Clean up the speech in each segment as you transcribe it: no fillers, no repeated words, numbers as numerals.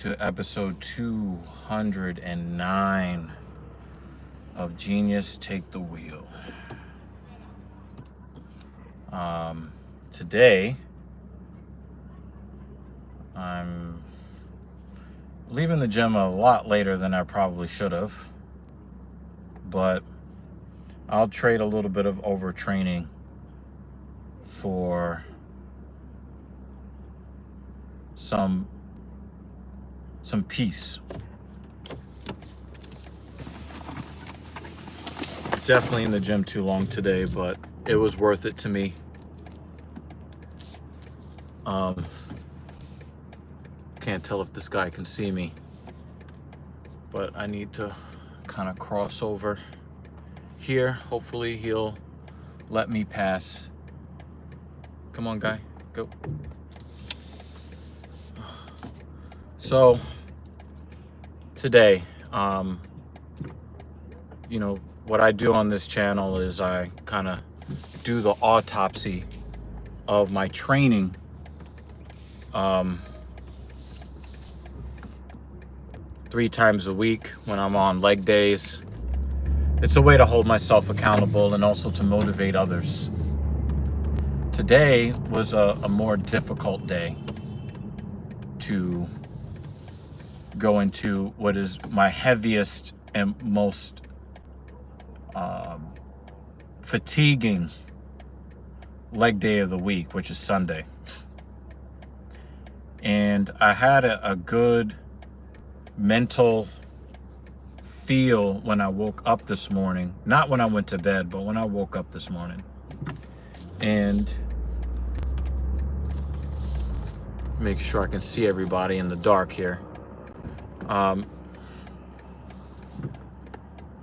to episode 209 of Genius Take the Wheel. Today, I'm leaving the gym a lot later than I probably should have, but I'll trade a little bit of overtraining for some peace. Definitely in the gym too long today, but it was worth it to me. Can't tell if this guy can see me, but I need to kind of cross over here. Hopefully he'll let me pass. Come on, guy, go. So today, what I do on this channel is I kind of do the autopsy of my training. 3 times a week when I'm on leg days. It's a way to hold myself accountable and also to motivate others. Today was a more difficult day to go into what is my heaviest and most fatiguing leg day of the week, which is Sunday. And I had a good mental feel when I woke up this morning. Not when I went to bed, but when I woke up this morning. And making sure I can see everybody in the dark here.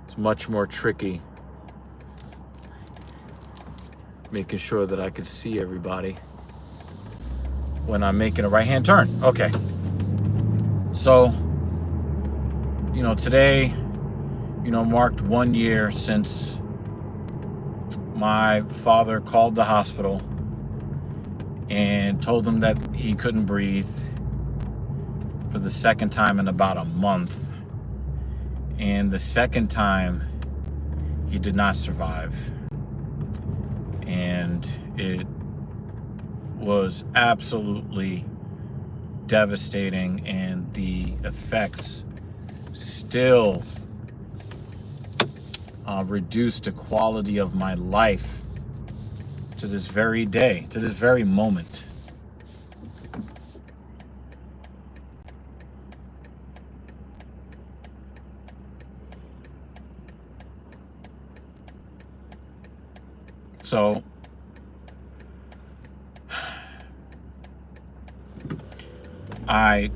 It's much more tricky making sure that I could see everybody when I'm making a right-hand turn. Okay. So, today, marked 1 year since my father called the hospital and told him that he couldn't breathe for the second time in about a month. And the second time, he did not survive. And it was absolutely devastating, and the effects still reduced the quality of my life to this very day, to this very moment. So I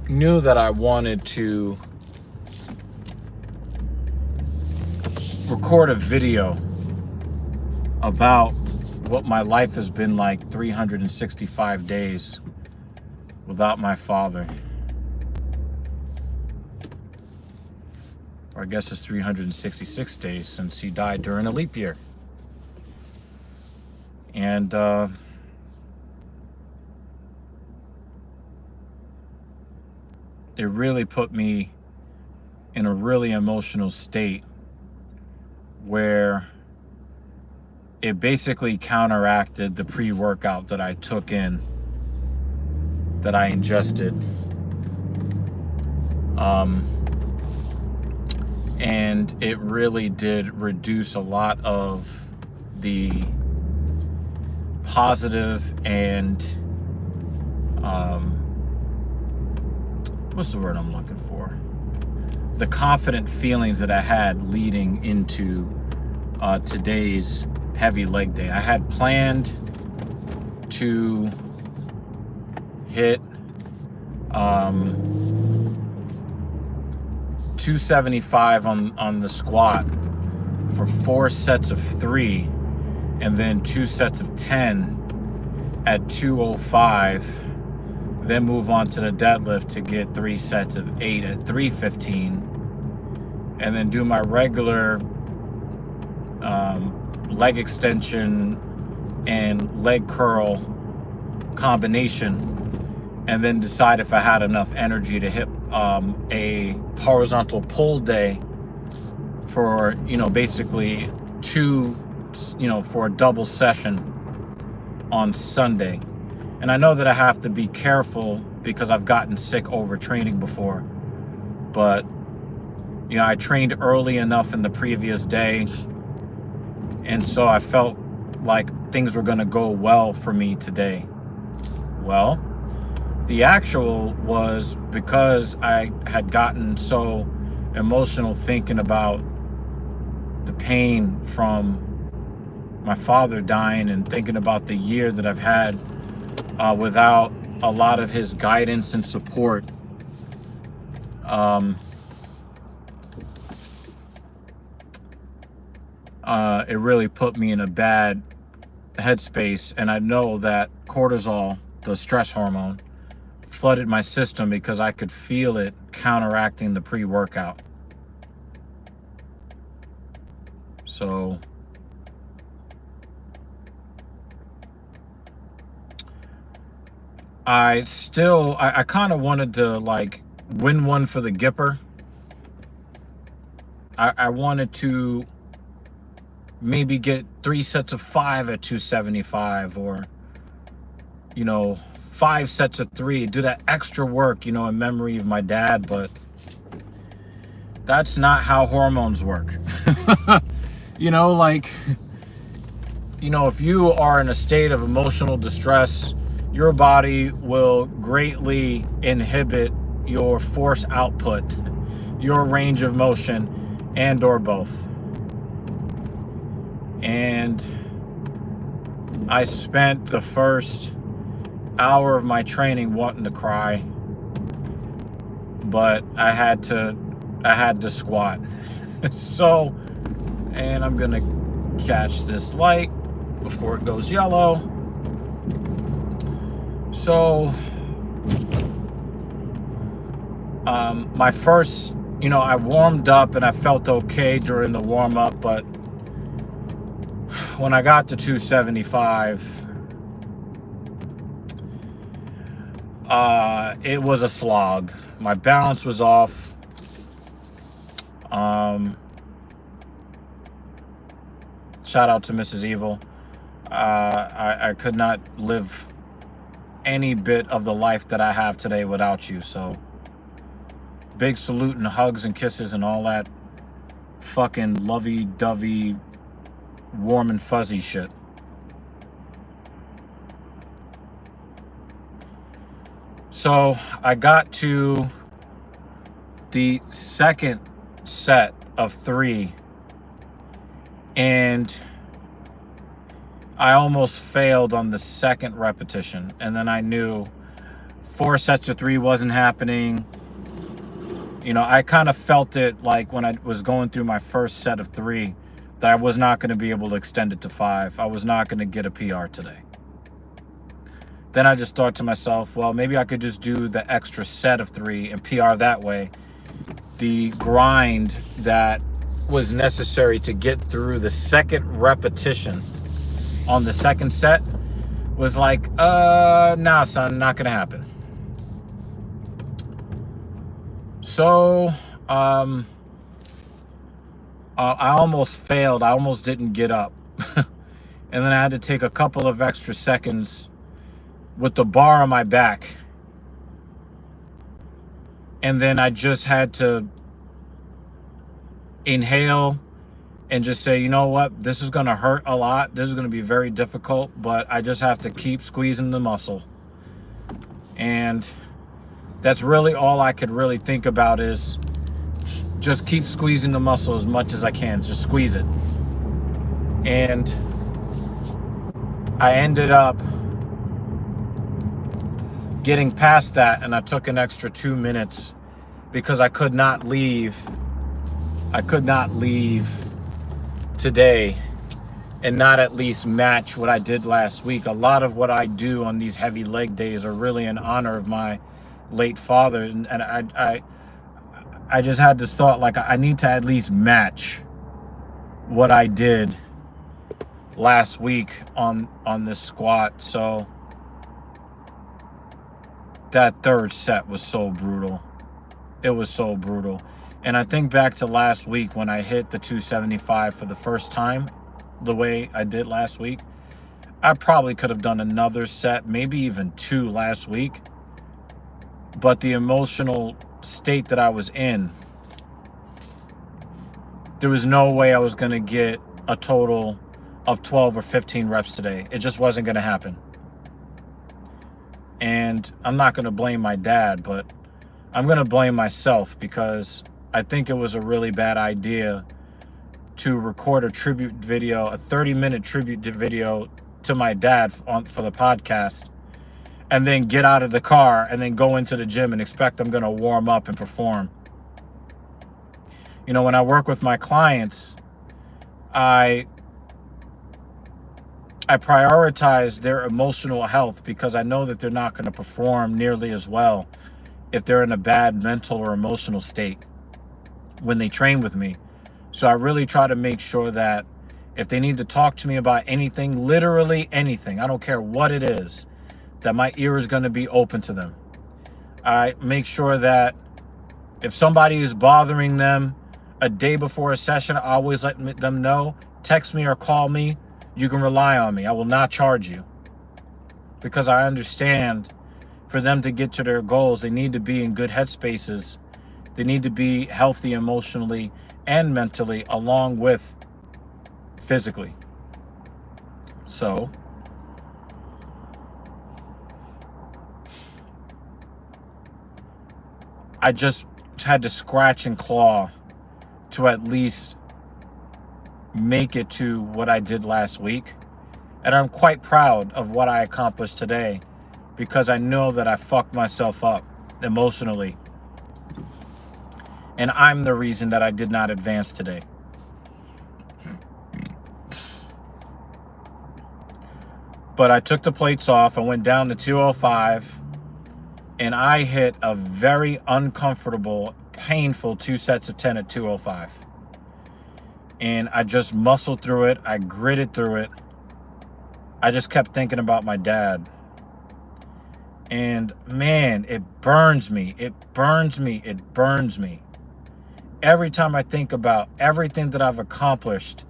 knew that I wanted to record a video about what my life has been like 365 days without my father. Or I guess it's 366 days since he died during a leap year. And it really put me in a really emotional state where it basically counteracted the pre-workout that I took in, that I ingested. And it really did reduce a lot of the positive and what's the word I'm looking for? The confident feelings that I had leading into today's heavy leg day. I had planned to hit 275 on the squat for 4 sets of 3, and then 2 sets of 10 at 205, then move on to the deadlift to get 3 sets of 8 at 315, and then do my regular leg extension and leg curl combination and then decide if I had enough energy to hit a horizontal pull day for, basically for a double session on Sunday. And I know that I have to be careful because I've gotten sick overtraining before, but I trained early enough in the previous day, and so I felt like things were going to go well for me today. Well, the actual was because I had gotten so emotional thinking about the pain from my father dying and thinking about the year that I've had without a lot of his guidance and support. It really put me in a bad headspace, and I know that cortisol, the stress hormone, flooded my system because I could feel it counteracting the pre-workout. So I kind of wanted to like win one for the Gipper. I wanted to maybe get 3 sets of 5 at 275, or 5 sets of 3, do that extra work, in memory of my dad. But that's not how hormones work. If you are in a state of emotional distress, your body will greatly inhibit your force output, your range of motion, and or both. And I spent the first hour of my training wanting to cry, but I had to squat. So, and I'm gonna catch this light before it goes yellow. So my first, I warmed up and I felt okay during the warm up, but when I got to 275, it was a slog. My balance was off. Shout out to Mrs. Evil. I could not live any bit of the life that I have today without you. So big salute and hugs and kisses and all that fucking lovey-dovey, warm and fuzzy shit. So I got to the second set of 3, and I almost failed on the second repetition. And then I knew 4 sets of 3 wasn't happening. I kind of felt it like when I was going through my first set of 3 that I was not going to be able to extend it to 5. I was not going to get a PR today. Then I just thought to myself, well, maybe I could just do the extra set of 3 and PR that way. The grind that was necessary to get through the second repetition on the second set was like, nah, son, not gonna happen. So I almost failed. I almost didn't get up. And then I had to take a couple of extra seconds with the bar on my back. And then I just had to inhale and just say, you know what, this is going to hurt a lot. This is going to be very difficult, but I just have to keep squeezing the muscle. And that's really all I could really think about, is just keep squeezing the muscle as much as I can. Just squeeze it. And I ended up getting past that, and I took an extra 2 minutes because I could not leave today and not at least match what I did last week. A lot of what I do on these heavy leg days are really in honor of my late father, and I just had this thought, like, I need to at least match what I did last week on this squat. So that third set was so brutal. It was so brutal. And I think back to last week when I hit the 275 for the first time, the way I did last week. I probably could have done another set, maybe even 2 last week. But the emotional state that I was in, there was no way I was going to get a total of 12 or 15 reps today. It just wasn't going to happen. And I'm not going to blame my dad, but I'm going to blame myself, because I think it was a really bad idea to record a tribute video, a 30-minute tribute video to my dad for the podcast, and then get out of the car and then go into the gym and expect I'm going to warm up and perform. You know, when I work with my clients, I prioritize their emotional health, because I know that they're not going to perform nearly as well if they're in a bad mental or emotional state when they train with me. So I really try to make sure that if they need to talk to me about anything, literally anything, I don't care what it is, that my ear is going to be open to them. I make sure that if somebody is bothering them a day before a session, I always let them know, text me or call me. You can rely on me. I will not charge you, because I understand for them to get to their goals, they need to be in good headspaces. They need to be healthy emotionally and mentally, along with physically. So I just had to scratch and claw to at least make it to what I did last week. And I'm quite proud of what I accomplished today, because I know that I fucked myself up emotionally. And I'm the reason that I did not advance today. But I took the plates off. I went down to 205. And I hit a very uncomfortable, painful 2 sets of 10 at 205. And I just muscled through it. I gritted through it. I just kept thinking about my dad. And man, it burns me. It burns me. It burns me. Every time I think about everything that I've accomplished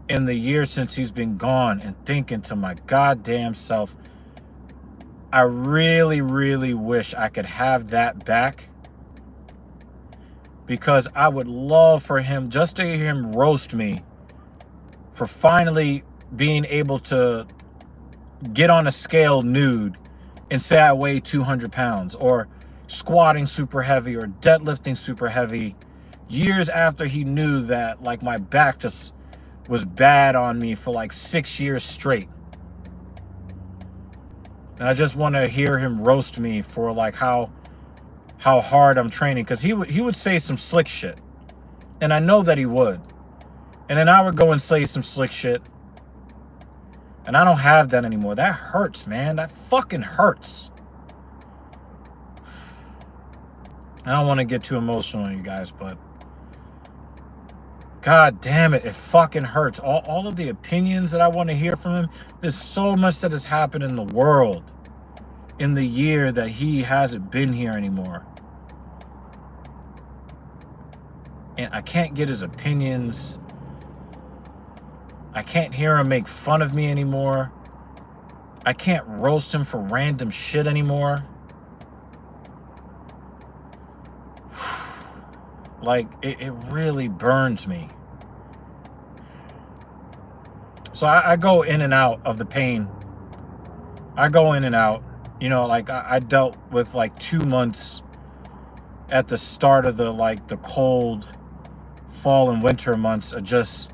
in the years since he's been gone, and thinking to my goddamn self, I really, really wish I could have that back, because I would love for him, just to hear him roast me for finally being able to get on a scale nude and say I weigh 200 pounds, or squatting super heavy, or deadlifting super heavy, years after he knew that like my back just was bad on me for like 6 years straight. And I just want to hear him roast me for like how hard I'm training, because he would say some slick shit, and I know that he would, and then I would go and say some slick shit, and I don't have that anymore. That hurts, man. That fucking hurts. I don't want to get too emotional on you guys, but god damn it, it fucking hurts. All of the opinions that I want to hear from him, there's so much that has happened in the world in the year that he hasn't been here anymore. And I can't get his opinions. I can't hear him make fun of me anymore. I can't roast him for random shit anymore. Like, it really burns me. So I go in and out of the pain. I go in and out. You know, like I dealt with like 2 months at the start of the cold fall and winter months. I just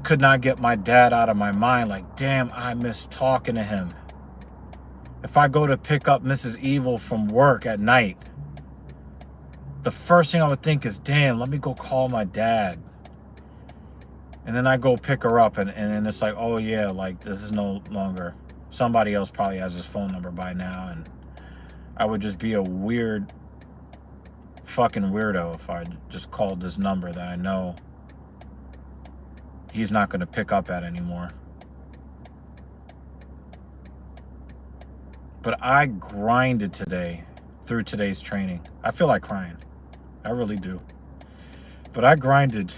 could not get my dad out of my mind. Like, damn, I miss talking to him. If I go to pick up Mrs. Evil from work at night, the first thing I would think is, damn, let me go call my dad. And then I go pick her up, and then it's like, oh yeah, like this is no longer, somebody else probably has his phone number by now, and I would just be a weird fucking weirdo if I just called this number that I know he's not going to pick up at anymore. But I grinded today through today's training. I feel like crying. I really do. But I grinded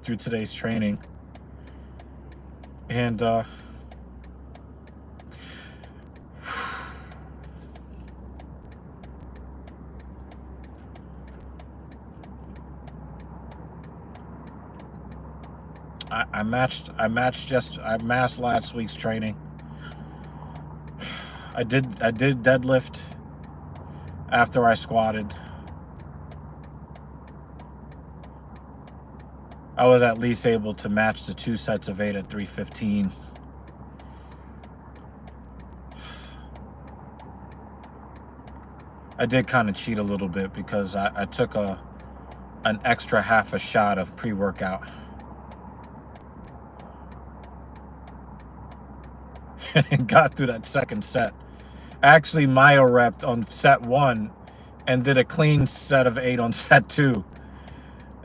through today's training. And I matched last week's training. I did deadlift after I squatted. I was at least able to match the 2 sets of 8 at 315. I did kind of cheat a little bit because I took an extra half a shot of pre-workout. And got through that second set. Actually myo-repped on set 1 and did a clean set of 8 on set 2.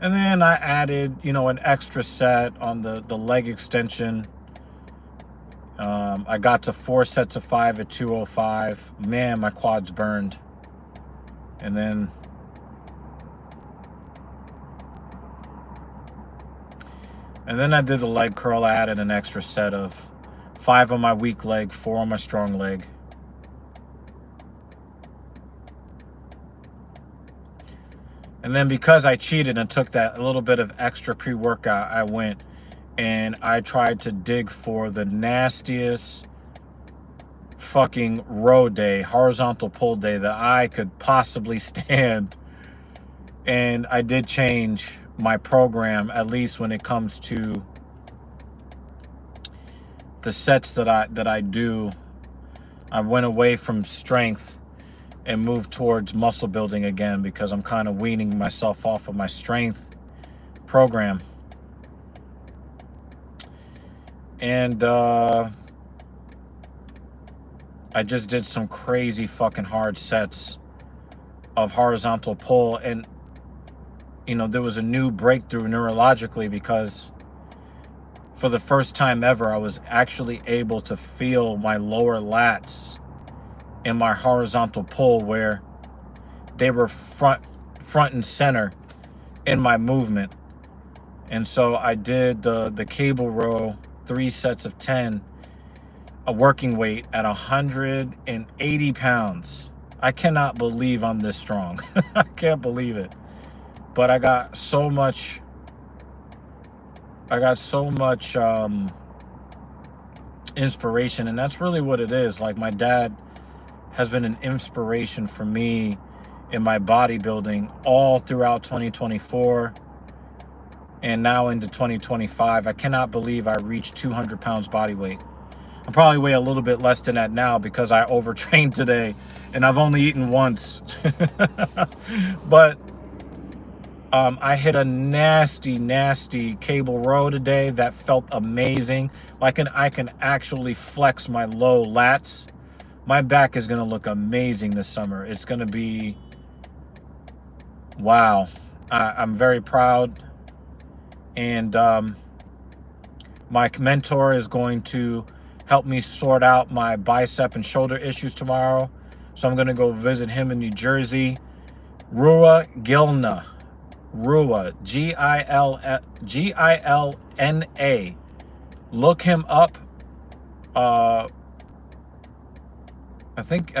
And then I added, an extra set on the leg extension. I got to 4 sets of 5 at 205. Man, my quads burned. And then I did the leg curl. I added an extra set of 5 on my weak leg, 4 on my strong leg. And then because I cheated and took that little bit of extra pre-workout, I went and I tried to dig for the nastiest fucking row day, horizontal pull day that I could possibly stand. And I did change my program, at least when it comes to the sets that I do. I went away from strength and moved towards muscle building again because I'm kind of weaning myself off of my strength program. And I just did some crazy fucking hard sets of horizontal pull. And, there was a new breakthrough neurologically because for the first time ever, I was actually able to feel my lower lats in my horizontal pull where they were front and center in my movement. And so I did the cable row, 3 sets of 10, a working weight at 180 pounds. I cannot believe I'm this strong. I can't believe it. But I got so much inspiration, and that's really what it is. Like, my dad has been an inspiration for me in my bodybuilding all throughout 2024 and now into 2025. I cannot believe I reached 200 pounds body weight. I probably weigh a little bit less than that now because I overtrained today and I've only eaten once. But I hit a nasty cable row today that felt amazing. Like, I can actually flex my low lats. My back is going to look amazing this summer. It's going to be, wow. I'm very proud. And my mentor is going to help me sort out my bicep and shoulder issues tomorrow. So I'm going to go visit him in New Jersey. Rua Gilna. Rua, Gilna. Look him up. I think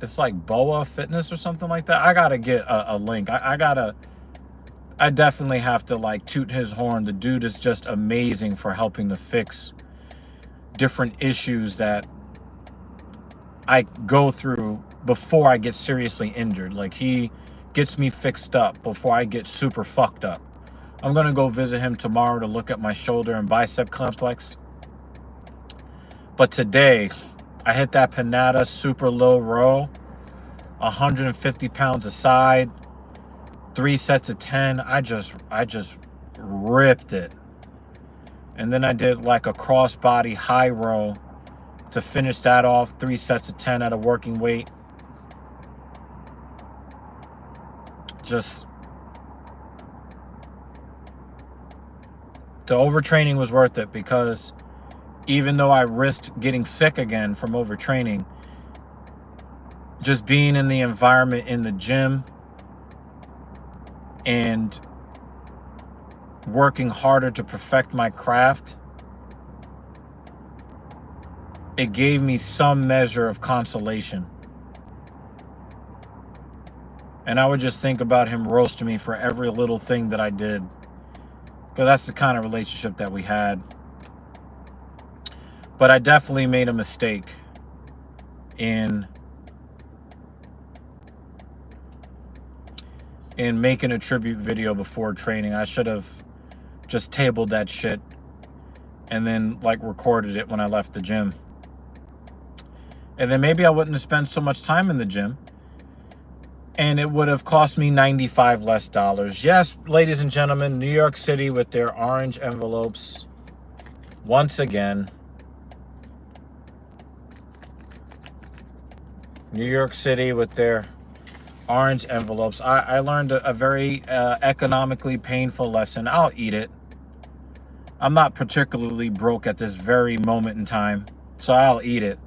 it's like Boa Fitness or something like that. I gotta get a link. I definitely have to like toot his horn. The dude is just amazing for helping to fix different issues that I go through before I get seriously injured. Like, he gets me fixed up before I get super fucked up. I'm gonna go visit him tomorrow to look at my shoulder and bicep complex. But today, I hit that Panada super low row, 150 pounds aside, 3 sets of 10. I just ripped it. And then I did like a crossbody high row to finish that off, 3 sets of 10 at a working weight. Just, the overtraining was worth it because even though I risked getting sick again from overtraining, just being in the environment in the gym and working harder to perfect my craft, it gave me some measure of consolation. And I would just think about him roasting me for every little thing that I did, because that's the kind of relationship that we had. But I definitely made a mistake in making a tribute video before training. I should have just tabled that shit and then like recorded it when I left the gym. And then maybe I wouldn't have spent so much time in the gym, and it would have cost me $95 less. Yes, ladies and gentlemen, New York City with their orange envelopes once again. New York City with their orange envelopes. I learned a very economically painful lesson. I'll eat it. I'm not particularly broke at this very moment in time, so I'll eat it.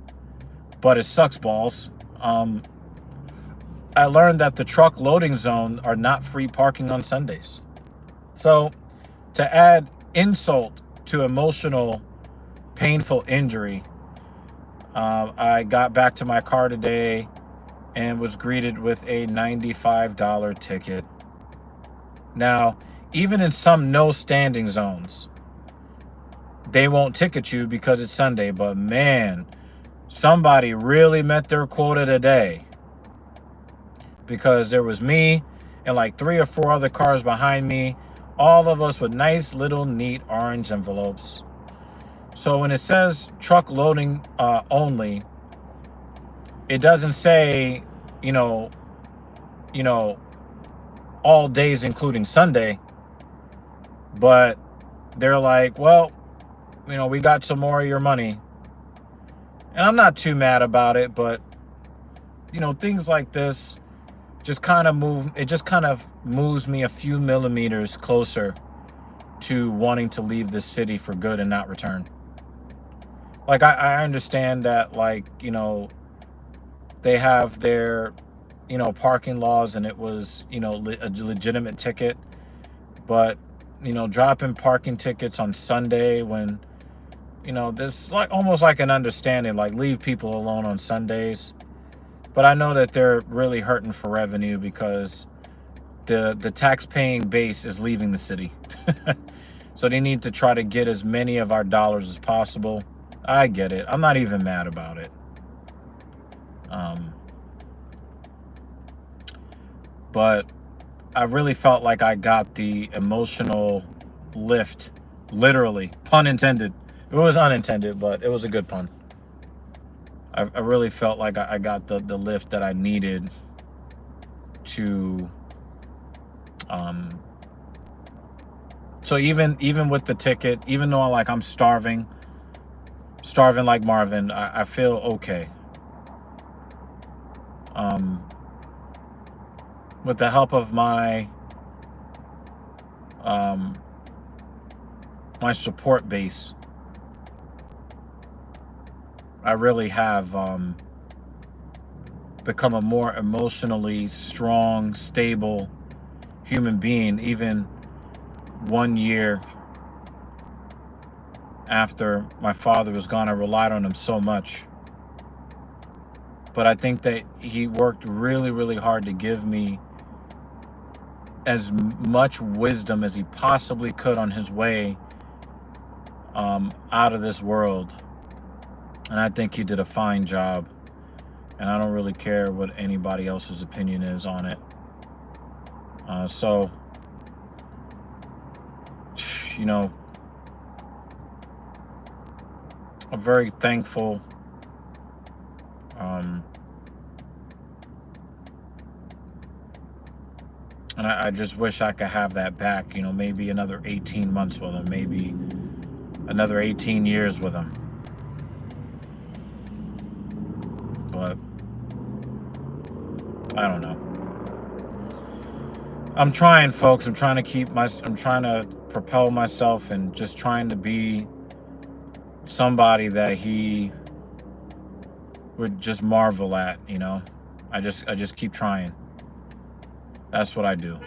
But it sucks balls. I learned that the truck loading zone are not free parking on Sundays. So to add insult to emotional, painful injury, I got back to my car today and was greeted with a $95 ticket. Now, even in some no standing zones, they won't ticket you because it's Sunday, but man, somebody really met their quota today, because there was me and like 3 or 4 other cars behind me, all of us with nice little neat orange envelopes. So when it says truck loading only, it doesn't say, you know, all days including Sunday, but they're like, well, we got some more of your money. And I'm not too mad about it, but things like this just kind of moves me a few millimeters closer to wanting to leave this city for good and not return. Like, I understand that, like, they have their, parking laws, and it was, a legitimate ticket. But, dropping parking tickets on Sunday when, there's like almost like an understanding, like, leave people alone on Sundays. But I know that they're really hurting for revenue because the tax-paying base is leaving the city. So they need to try to get as many of our dollars as possible. I get it. I'm not even mad about it. But I really felt like I got the emotional lift, literally, pun intended. It was unintended, but it was a good pun. I really felt like I got the lift that I needed to, so even with the ticket, even though I'm starving like Marvin, I feel okay. With the help of my my support base, I really have become a more emotionally strong, stable human being, even 1 year after my father was gone. I relied on him so much. But I think that he worked really, really hard to give me as much wisdom as he possibly could on his way out of this world. And I think he did a fine job. And I don't really care what anybody else's opinion is on it. So, I'm very thankful. And I just wish I could have that back, maybe another 18 months with him, maybe another 18 years with him. But I don't know. I'm trying, folks. I'm trying to propel myself and just trying to be somebody that he would just marvel at, I just keep trying. That's what I do.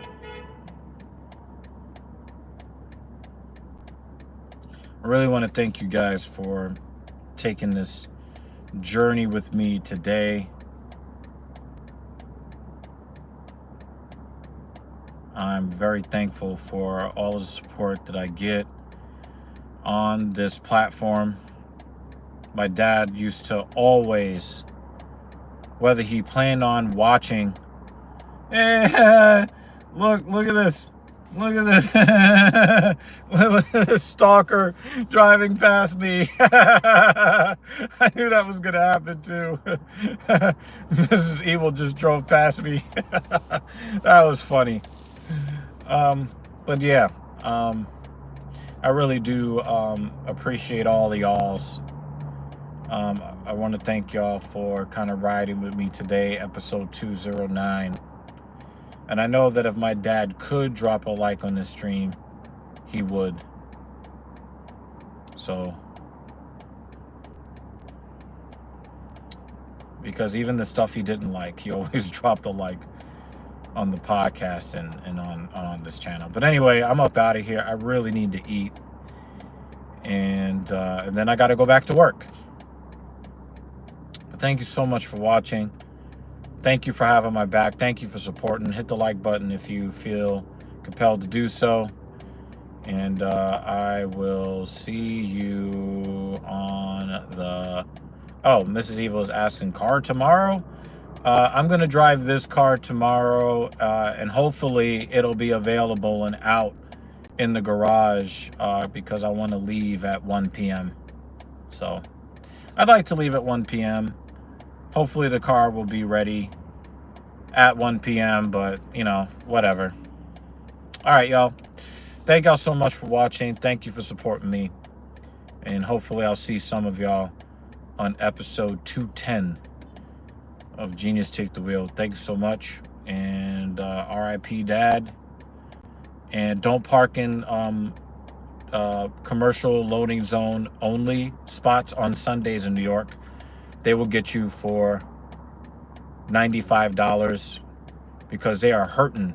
I really want to thank you guys for taking this journey with me today. I'm very thankful for all of the support that I get on this platform. My dad used to always, whether he planned on watching, look at this. Look at this. Look at this stalker driving past me. I knew that was going to happen too. Mrs. Evil just drove past me. That was funny. But yeah, I really do appreciate all of y'all's. I want to thank y'all for kind of riding with me today, episode 209. And I know that if my dad could drop a like on this stream, he would. So, because even the stuff he didn't like, he always dropped a like on the podcast and on this channel. But anyway, I'm up out of here. I really need to eat. And then I got to go back to work. But thank you so much for watching. Thank you for having my back. Thank you for supporting. Hit the like button if you feel compelled to do so. And I will see you on the... Oh, Mrs. Evil is asking, car tomorrow? I'm going to drive this car tomorrow, and hopefully it'll be available and out in the garage because I want to leave at 1 p.m. So I'd like to leave at 1 p.m. Hopefully the car will be ready at 1 p.m., but, you know, whatever. All right, y'all. Thank y'all so much for watching. Thank you for supporting me. And hopefully I'll see some of y'all on episode 210 of Genius Take the Wheel. Thank you so much. And R.I.P. Dad. And don't park in commercial loading zone only spots on Sundays in New York. They will get you for $95 because they are hurting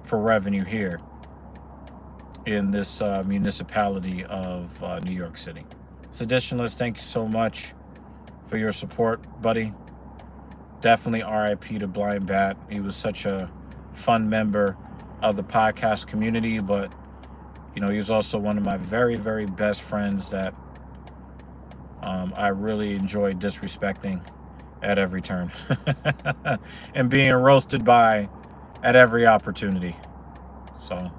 for revenue here in this municipality of New York City. Seditionalist, thank you so much for your support, buddy. Definitely R.I.P. to Blind Bat. He was such a fun member of the podcast community, but you know, he was also one of my very, very best friends that I really enjoyed disrespecting at every turn and being roasted by at every opportunity. So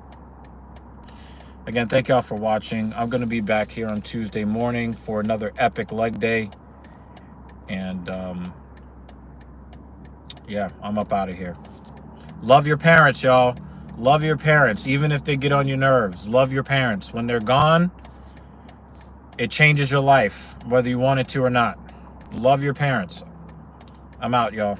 again, thank y'all for watching. I'm going to be back here on Tuesday morning for another epic leg day. And yeah, I'm up out of here. Love your parents, y'all. Love your parents, even if they get on your nerves. Love your parents. When they're gone, it changes your life, whether you want it to or not. Love your parents. I'm out, y'all.